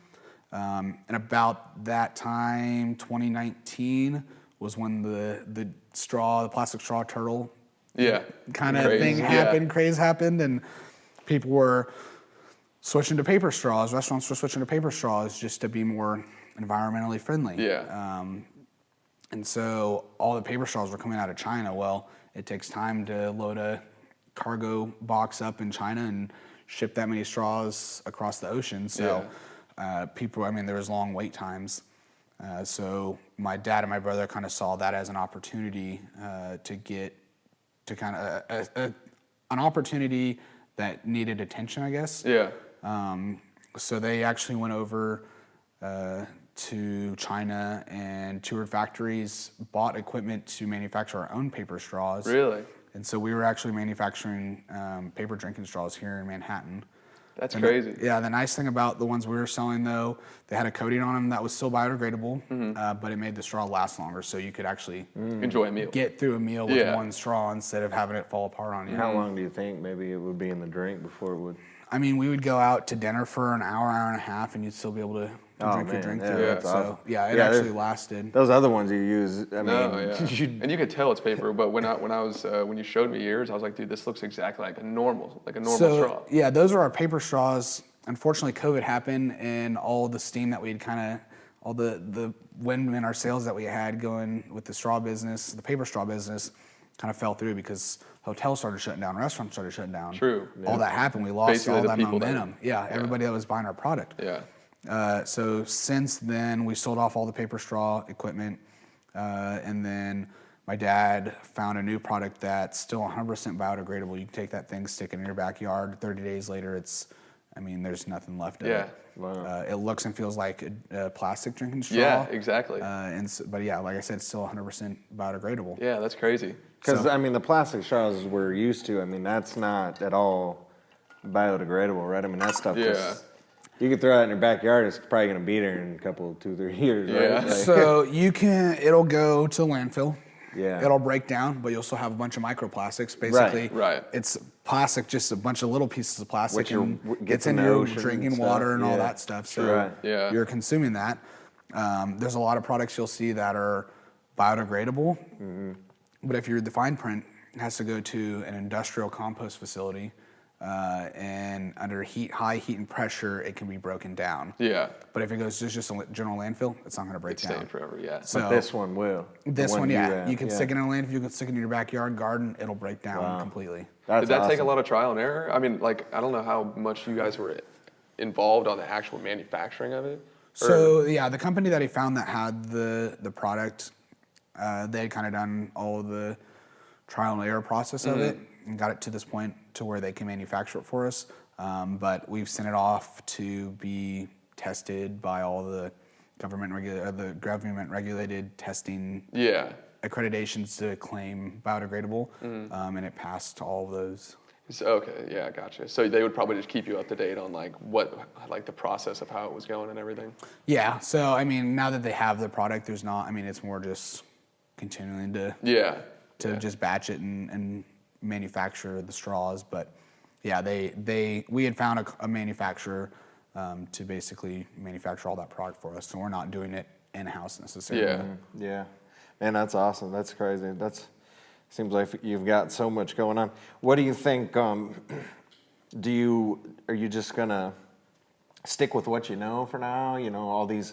Speaker 1: And about that time, 2019, was when the plastic straw turtle kind of thing happened, craze happened, and people were switching to paper straws. Restaurants were switching to paper straws just to be more environmentally friendly. And so all the paper straws were coming out of China. Well, it takes time to load a cargo box up in China and ship that many straws across the ocean. So there was long wait times. So my dad and my brother kind of saw that as an opportunity an opportunity that needed attention, I guess. So they actually went over to China and toured factories, bought equipment to manufacture our own paper straws.
Speaker 3: Really?
Speaker 1: And so we were actually manufacturing paper drinking straws here in Manhattan.
Speaker 3: That's crazy.
Speaker 1: The nice thing about the ones we were selling, though, they had a coating on them that was still biodegradable, but it made the straw last longer, so you could actually
Speaker 3: enjoy a meal.
Speaker 1: Get through a meal with one straw instead of having it fall apart on you.
Speaker 2: How long do you think maybe it would be in the drink before it would?
Speaker 1: I mean, we would go out to dinner for an hour and a half, and you'd still be able to drink your drink through it. So it actually lasted.
Speaker 2: Those other ones you use, I mean,
Speaker 3: and you could tell it's paper. But when you showed me yours, I was like, dude, this looks exactly like a normal straw.
Speaker 1: Yeah, those are our paper straws. Unfortunately, COVID happened, and all the steam that we'd all the wind in our sails that we had going with the straw business, the paper straw business, kind of fell through because hotels started shutting down, restaurants started shutting down.
Speaker 3: True.
Speaker 1: All that happened. We lost
Speaker 3: Basically
Speaker 1: all that
Speaker 3: people
Speaker 1: momentum. Everybody that was buying our product. So since then, we sold off all the paper straw equipment, and then my dad found a new product that's still 100% biodegradable. You can take that thing, stick it in your backyard. 30 days later, there's nothing left of it.
Speaker 2: Wow.
Speaker 1: It looks and feels like a plastic drinking straw.
Speaker 3: Yeah, exactly.
Speaker 1: But like I said, it's still 100% biodegradable.
Speaker 3: Yeah, that's crazy.
Speaker 2: Because the plastic straws we're used to, that's not at all biodegradable, right? That stuff just, you could throw it in your backyard, it's probably going to be there in a couple, 2-3 years, right?
Speaker 1: So it'll go to landfill.
Speaker 2: Yeah.
Speaker 1: it'll break down, but you'll still have a bunch of microplastics. Basically,
Speaker 3: Right.
Speaker 1: it's plastic, just a bunch of little pieces of plastic,
Speaker 2: Which
Speaker 1: and
Speaker 2: gets
Speaker 1: it's in
Speaker 2: in the
Speaker 1: your
Speaker 2: ocean and
Speaker 1: drinking
Speaker 2: stuff.
Speaker 1: water and all
Speaker 2: Yeah.
Speaker 1: that stuff. So
Speaker 2: Right.
Speaker 3: Yeah.
Speaker 1: you're consuming that. There's a lot of products you'll see that are biodegradable, but if you read the fine print, it has to go to an industrial compost facility, and under high heat and pressure, it can be broken down.
Speaker 3: Yeah.
Speaker 1: But if it goes to just a general landfill, it's not going to break
Speaker 3: It's
Speaker 1: down.
Speaker 3: staying forever. Yeah.
Speaker 1: So
Speaker 2: But this one will.
Speaker 1: this
Speaker 2: The
Speaker 1: one,
Speaker 2: you
Speaker 1: yeah,
Speaker 2: have.
Speaker 1: you can stick it in a landfill, you can stick it in your backyard garden, it'll break down completely.
Speaker 2: That's
Speaker 3: Did that take a
Speaker 2: awesome.
Speaker 3: lot of trial and error? I mean, like, I don't know how much you guys were involved on the actual manufacturing of it.
Speaker 1: So yeah, the company that he found that had the product, they had kind of done all of the trial and error process of it and got it to this point to where they can manufacture it for us. But we've sent it off to be tested by all the government regulated testing
Speaker 3: Yeah.
Speaker 1: accreditations to claim biodegradable, and it passed all of those.
Speaker 3: So, okay. Yeah. Gotcha. So they would probably just keep you up to date on like like the process of how it was going and everything.
Speaker 1: Yeah. So I mean, now that they have the product, there's not. I mean, it's more just continuing to
Speaker 3: Yeah.
Speaker 1: just batch it and manufacture the straws. But yeah, we had found a manufacturer to basically manufacture all that product for us, so we're not doing it in house necessarily.
Speaker 3: Yeah.
Speaker 2: Yeah. Man, that's awesome. That's crazy. Seems like you've got so much going on. What do you think? Are you just gonna stick with what you know for now? You know, all these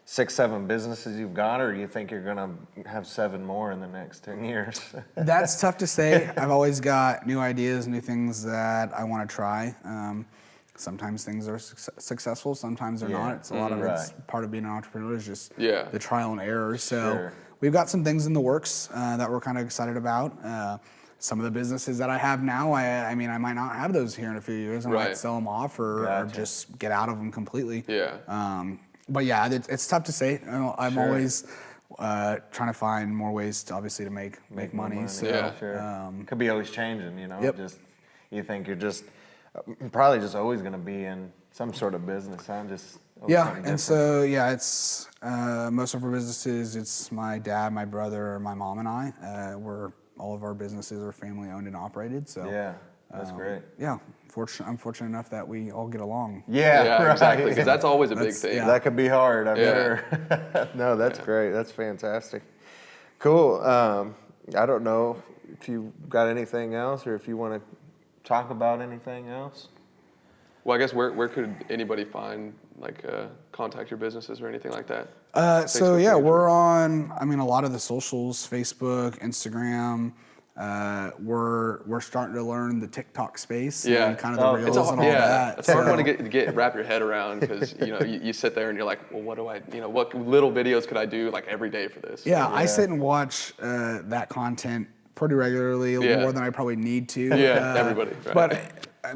Speaker 2: 6, 7 businesses you've got, or do you think you're gonna have 7 more in the next 10 years?
Speaker 1: That's tough to say. I've always got new ideas, new things that I want to try. Sometimes things are successful, sometimes they're not. It's a lot of it's part of being an entrepreneur is just the trial and error. So we've got some things in the works that we're kind of excited about. Some of the businesses that I have now, I mean, I might not have those here in a few years. I might sell them off or just get out of them completely.
Speaker 3: Yeah.
Speaker 1: But yeah, it's tough to say. I'm always trying to find more ways to obviously to make money. So
Speaker 2: could be always changing, you know.
Speaker 1: Yep.
Speaker 2: Just you think you're just probably just always going to be in some sort of business, huh? Just
Speaker 1: and so it's most of our businesses. It's my dad, my brother, my mom, and I. All of our businesses are family owned and operated. So
Speaker 2: yeah, that's great.
Speaker 1: Yeah, I'm fortunate enough that we all get along.
Speaker 2: Yeah, right.
Speaker 3: Exactly. Because that's always a big thing.
Speaker 2: Yeah. That could be hard, I'm sure. No, that's great. That's fantastic. Cool. I don't know if you got anything else or if you want to talk about anything else.
Speaker 3: Well, I guess where could anybody find contact your businesses or anything like that?
Speaker 1: So yeah, we're on. I mean, a lot of the socials: Facebook, Instagram. We're starting to learn the TikTok space and kind of the reels and all that.
Speaker 3: It's a hard one to wrap your head around because you sit there and you're like, well, what little videos could I do like every day for this?
Speaker 1: Yeah, I sit and watch that content pretty regularly, more than I probably need to.
Speaker 3: Yeah, everybody. Right.
Speaker 1: But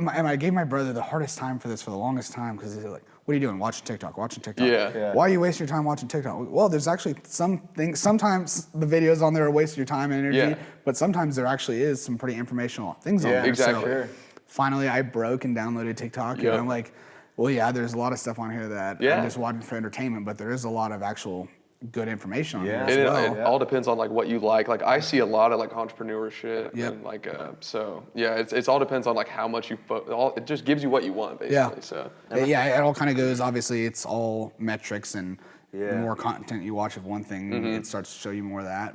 Speaker 1: I gave my brother the hardest time for this for the longest time because he's like, what are you doing? Watching TikTok.
Speaker 3: Yeah.
Speaker 1: Why are you wasting your time watching TikTok? Well, there's actually some things. Sometimes the videos on there are wasting your time and energy, but sometimes there actually is some pretty informational things on there.
Speaker 3: Exactly.
Speaker 1: So finally, I broke and downloaded TikTok, and I'm like, well, yeah, there's a lot of stuff on here that I'm just watching for entertainment, but there is a lot of actual good information on here as well.
Speaker 3: It all depends on what you like. Like I see a lot of entrepreneurship and so it's all depends on how much you it just gives you what you want basically. So
Speaker 1: it all kind of goes, obviously it's all metrics, and the more content you watch of one thing, it starts to show you more of that.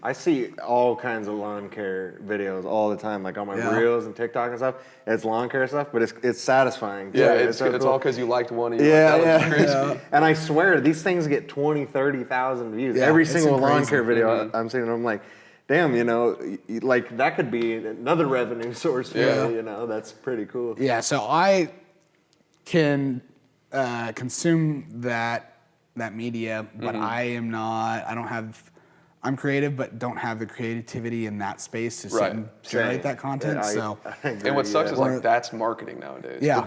Speaker 2: I see all kinds of lawn care videos all the time, like on my reels and TikTok and stuff. It's lawn care stuff, but it's satisfying.
Speaker 3: Yeah,
Speaker 2: too.
Speaker 3: it's cool. All because you liked one.
Speaker 2: And I swear, these things get 20, 30,000 views. Every single lawn care video I'm seeing, I'm like, damn, that could be another revenue source for you, that's pretty cool.
Speaker 1: Yeah, so I can consume that media, but I'm creative, but don't have the creativity in that space to sit and generate that content. I
Speaker 2: agree,
Speaker 3: and what sucks is that's marketing nowadays.
Speaker 1: Yeah,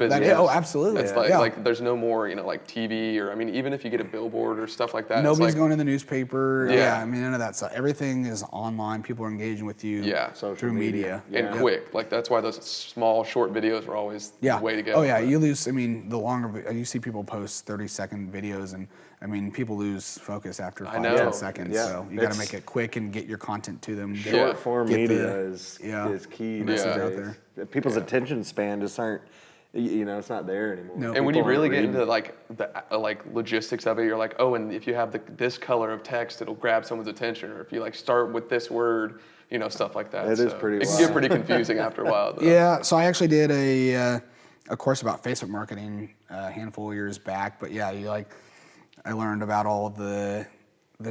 Speaker 1: absolutely.
Speaker 3: It's there's no more TV or even if you get a billboard or stuff like that.
Speaker 1: Nobody's going to the newspaper. Yeah, I mean none of that stuff. Everything is online. People are engaging with you through media.
Speaker 3: And quick. That's why those small short videos are always the way to go.
Speaker 1: Oh yeah, you lose. I mean, the longer you see people post 30-second videos, and I mean, people lose focus after 5,
Speaker 3: know.
Speaker 1: 10 seconds.
Speaker 2: Yeah.
Speaker 1: So you got to
Speaker 2: It's-
Speaker 1: make it quick and get your content to them.
Speaker 2: Short form
Speaker 1: Get
Speaker 2: media
Speaker 1: the-
Speaker 2: is
Speaker 1: yeah,
Speaker 2: key
Speaker 1: message out
Speaker 2: nowadays. People's attention span just aren't, it's not there anymore.
Speaker 1: No.
Speaker 3: And when you
Speaker 2: People
Speaker 3: really
Speaker 2: aren't
Speaker 3: get
Speaker 2: reading.
Speaker 3: into like the logistics of it, you're like, oh, and if you have this color of text, it'll grab someone's attention. Or if you like start with this word, stuff like that.
Speaker 2: It is pretty
Speaker 3: It can
Speaker 2: wild.
Speaker 3: get pretty confusing after a while. Though.
Speaker 1: Yeah, so I actually did a course about Facebook marketing a handful of years back. But yeah, I learned about all the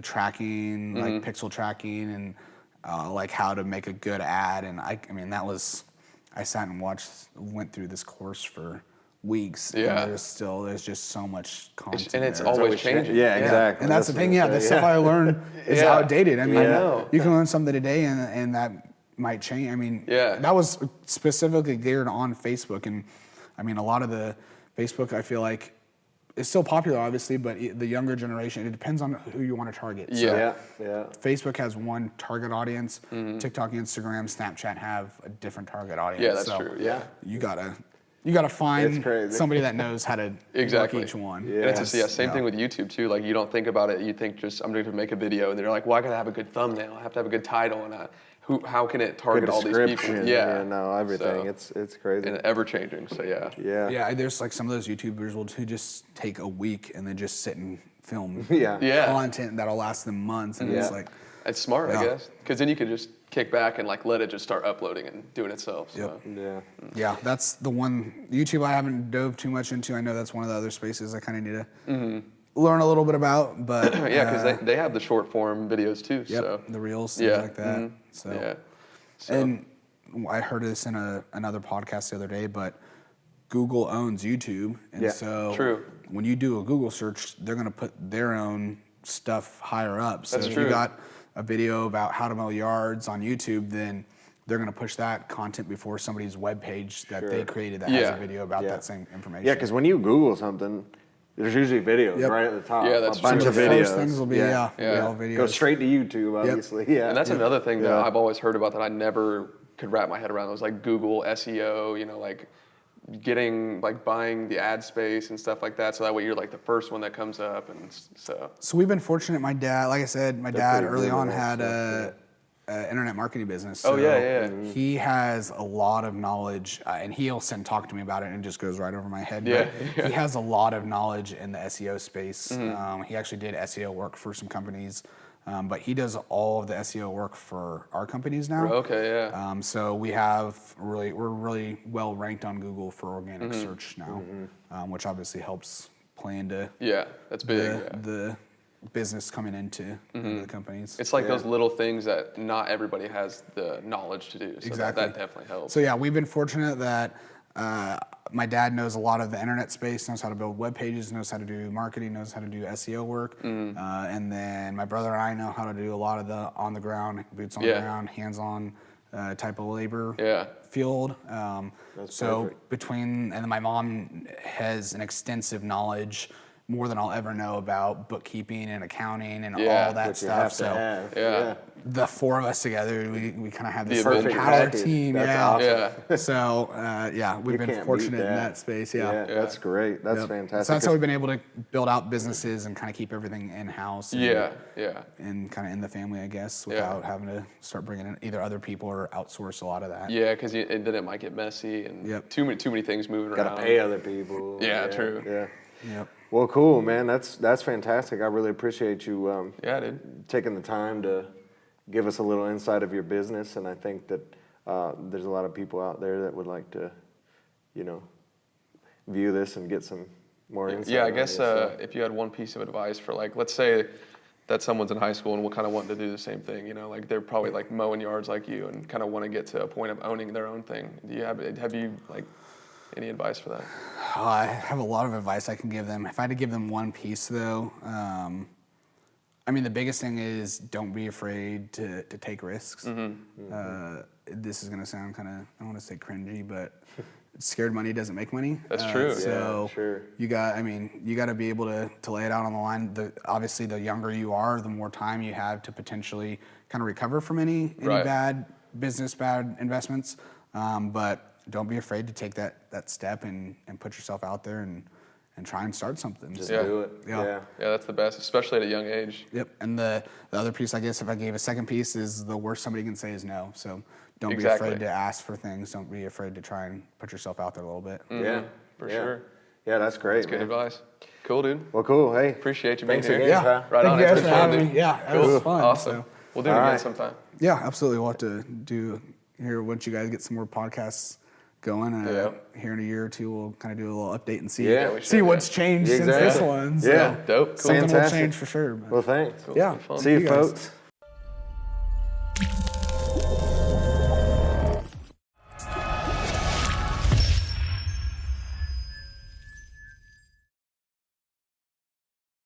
Speaker 1: tracking, like pixel tracking, and like how to make a good ad. And I mean I sat and went through this course for weeks.
Speaker 3: Yeah.
Speaker 1: And there's just so much content.
Speaker 3: And it's
Speaker 1: there.
Speaker 3: always changing.
Speaker 2: Yeah, exactly.
Speaker 1: And that's the thing,
Speaker 2: what
Speaker 1: yeah,
Speaker 2: I'm
Speaker 1: the
Speaker 2: saying,
Speaker 1: stuff I learned is
Speaker 3: Yeah.
Speaker 1: outdated. I mean,
Speaker 3: I know.
Speaker 1: you can learn something today and that might change. I mean,
Speaker 3: Yeah.
Speaker 1: that was specifically geared on Facebook. And I mean, a lot of the Facebook, I feel like, is still popular, obviously, but the younger generation, it depends on who you want to target. So
Speaker 2: Yeah.
Speaker 1: Facebook has one target audience. TikTok, Instagram, Snapchat have a different target audience.
Speaker 3: Yeah, that's
Speaker 1: So
Speaker 3: true. Yeah.
Speaker 1: You gotta find
Speaker 2: crazy.
Speaker 1: somebody that knows how to
Speaker 3: Exactly.
Speaker 1: work each one.
Speaker 2: Yeah.
Speaker 3: And it's just, same
Speaker 1: Yeah.
Speaker 3: thing with YouTube too. Like you don't think about it. You think just I'm going to make a video, and they're like, well, I gotta have a good thumbnail. I have to have a good title, and how can it target all these people?
Speaker 2: Description, everything.
Speaker 3: So,
Speaker 2: It's crazy.
Speaker 3: and ever changing. So yeah.
Speaker 2: Yeah.
Speaker 1: Yeah, there's like some of those YouTubers who just take a week and then just sit and film
Speaker 3: Yeah.
Speaker 1: content that'll last them months, and it's
Speaker 2: Yeah.
Speaker 1: like,
Speaker 3: It's smart, I
Speaker 1: Yeah.
Speaker 3: guess, because then you could just kick back and like let it just start uploading and doing itself. So.
Speaker 2: Yeah.
Speaker 1: yeah, that's the one. YouTube I haven't dove too much into. I know that's one of the other spaces I kind of need to learn a little bit about, but
Speaker 3: Yeah, because they have the short form videos too.
Speaker 1: yep,
Speaker 3: So
Speaker 1: the reels, things
Speaker 3: yeah,
Speaker 1: like that. So.
Speaker 3: yeah. So,
Speaker 1: And I heard this in another podcast the other day, but Google owns YouTube, and
Speaker 2: Yeah.
Speaker 1: so
Speaker 3: True.
Speaker 1: when you do a Google search, they're going to put their own stuff higher up. So
Speaker 3: That's
Speaker 1: if
Speaker 3: true.
Speaker 1: you got a video about how to mow yards on YouTube, then they're going to push that content before somebody's web page that they created that has
Speaker 3: Yeah.
Speaker 1: a video about
Speaker 2: Yeah.
Speaker 1: that same information.
Speaker 2: Yeah, because when you Google something, there's usually videos
Speaker 1: Yep.
Speaker 2: right at the top.
Speaker 3: Yeah, that's
Speaker 2: a bunch
Speaker 3: true.
Speaker 2: of
Speaker 1: the
Speaker 2: videos.
Speaker 1: first things will be
Speaker 3: Yeah.
Speaker 1: all videos.
Speaker 2: Go straight to YouTube, obviously. Yeah.
Speaker 3: and that's another thing that
Speaker 2: Yeah.
Speaker 3: I've always heard about that I never could wrap my head around. It was like Google SEO, like buying the ad space and stuff like that. So that way you're like the first one that comes up, and so.
Speaker 1: So we've been fortunate. My dad, like I said, my dad
Speaker 2: pretty
Speaker 1: early
Speaker 2: good
Speaker 1: on
Speaker 2: at
Speaker 1: had
Speaker 2: that
Speaker 1: a internet marketing business.
Speaker 3: Oh,
Speaker 1: So
Speaker 3: yeah.
Speaker 1: He has a lot of knowledge, and he'll talk to me about it, and it just goes right over my head.
Speaker 3: Yeah,
Speaker 1: But he has a lot of knowledge in the SEO space.
Speaker 3: Mm-hmm.
Speaker 1: He actually did SEO work for some companies, but he does all of the SEO work for our companies now.
Speaker 3: Okay, yeah.
Speaker 1: So we're really well ranked on Google for organic
Speaker 3: Mm-hmm.
Speaker 1: search now, which obviously helps play into
Speaker 3: Yeah, that's big. Yeah.
Speaker 1: the business coming into the companies.
Speaker 3: It's like those little things that not everybody has the knowledge to do. So
Speaker 1: Exactly.
Speaker 3: that definitely helps.
Speaker 1: So yeah, we've been fortunate that my dad knows a lot of the internet space, knows how to build web pages, knows how to do marketing, knows how to do SEO work, and then my brother and I know how to do a lot of the on the ground, boots on the ground, hands-on type of labor field. So
Speaker 2: perfect.
Speaker 1: and then my mom has an extensive knowledge, more than I'll ever know, about bookkeeping and accounting and
Speaker 3: Yeah,
Speaker 1: all that
Speaker 2: Which you
Speaker 1: stuff.
Speaker 2: have to
Speaker 1: So
Speaker 2: have.
Speaker 3: Yeah.
Speaker 1: the four of us together, we kind of have this
Speaker 3: ability.
Speaker 1: power
Speaker 2: Perfect
Speaker 1: team.
Speaker 2: package.
Speaker 1: Yeah.
Speaker 2: That's
Speaker 3: Yeah.
Speaker 1: So we've
Speaker 2: You
Speaker 1: been
Speaker 2: can't beat
Speaker 1: fortunate in
Speaker 2: that.
Speaker 1: that space. Yeah.
Speaker 2: That's great. That's
Speaker 1: Yep.
Speaker 2: fantastic.
Speaker 1: So that's how we've been able to build out businesses and kind of keep everything in house.
Speaker 3: Yeah.
Speaker 1: And kind of in the family, I guess, without having to start bringing in either other people or outsource a lot of that.
Speaker 3: Yeah, because then it might get messy and
Speaker 1: Yep.
Speaker 3: too many things moving
Speaker 2: Gotta
Speaker 3: around.
Speaker 2: pay other people.
Speaker 3: Yeah, true.
Speaker 2: Yeah.
Speaker 1: Yep.
Speaker 2: Well, cool, man. That's fantastic. I really appreciate you
Speaker 3: Yeah, dude.
Speaker 2: taking the time to give us a little insight of your business, and I think that there's a lot of people out there that would like to, view this and get some more insight.
Speaker 3: Yeah, I
Speaker 2: on
Speaker 3: guess
Speaker 2: it, so.
Speaker 3: if you had one piece of advice for let's say that someone's in high school and will kind of want to do the same thing, they're probably like mowing yards like you and kind of want to get to a point of owning their own thing. Do you have you any advice for that?
Speaker 1: I have a lot of advice I can give them. If I had to give them one piece, though, the biggest thing is don't be afraid to take risks. This is going to sound kind of, I don't want to say cringy, but scared money doesn't make money.
Speaker 3: That's true.
Speaker 1: So
Speaker 2: Yeah, sure.
Speaker 1: you got to be able to lay it out on the line. Obviously, the younger you are, the more time you have to potentially kind of recover from any
Speaker 3: Right.
Speaker 1: bad investments. But don't be afraid to take that step and put yourself out there and try and start something.
Speaker 2: Just
Speaker 3: Yeah.
Speaker 2: do it.
Speaker 1: Yeah.
Speaker 2: Yeah.
Speaker 3: Yeah, that's the best, especially at a young age.
Speaker 1: Yep. And the other piece, I guess, if I gave a second piece, is the worst somebody can say is no. So don't
Speaker 3: Exactly.
Speaker 1: be afraid to ask for things. Don't be afraid to try and put yourself out there a little bit.
Speaker 2: Yeah.
Speaker 3: For
Speaker 2: Yeah.
Speaker 3: sure.
Speaker 2: Yeah, that's great.
Speaker 3: That's good
Speaker 2: man.
Speaker 3: advice. Cool, dude.
Speaker 2: Well, cool. Hey,
Speaker 3: Appreciate you being
Speaker 2: thanks
Speaker 3: here.
Speaker 2: again,
Speaker 1: Yeah.
Speaker 2: Kyle.
Speaker 3: Right
Speaker 1: Thank
Speaker 3: on.
Speaker 1: you
Speaker 3: It's
Speaker 1: guys
Speaker 3: been
Speaker 1: for
Speaker 3: fun,
Speaker 1: having
Speaker 3: dude.
Speaker 1: me. Yeah, it
Speaker 3: Cool.
Speaker 1: was fun.
Speaker 3: Awesome.
Speaker 1: So,
Speaker 3: We'll do it
Speaker 2: All
Speaker 3: again
Speaker 2: right.
Speaker 3: sometime.
Speaker 1: yeah, absolutely. We'll have to do here once you guys get some more podcasts going.
Speaker 3: Yeah.
Speaker 1: Here in a year or two, we'll kind of do a little update and see
Speaker 2: Yeah, we
Speaker 1: see
Speaker 3: should,
Speaker 1: what's changed since this
Speaker 2: Exactly.
Speaker 1: one. So
Speaker 2: Yeah.
Speaker 3: Dope. Cool.
Speaker 1: something will
Speaker 2: Fantastic.
Speaker 1: change for sure. But
Speaker 2: Well, thanks.
Speaker 3: Cool.
Speaker 1: yeah,
Speaker 3: Fun.
Speaker 2: See you,
Speaker 1: guys.
Speaker 2: folks.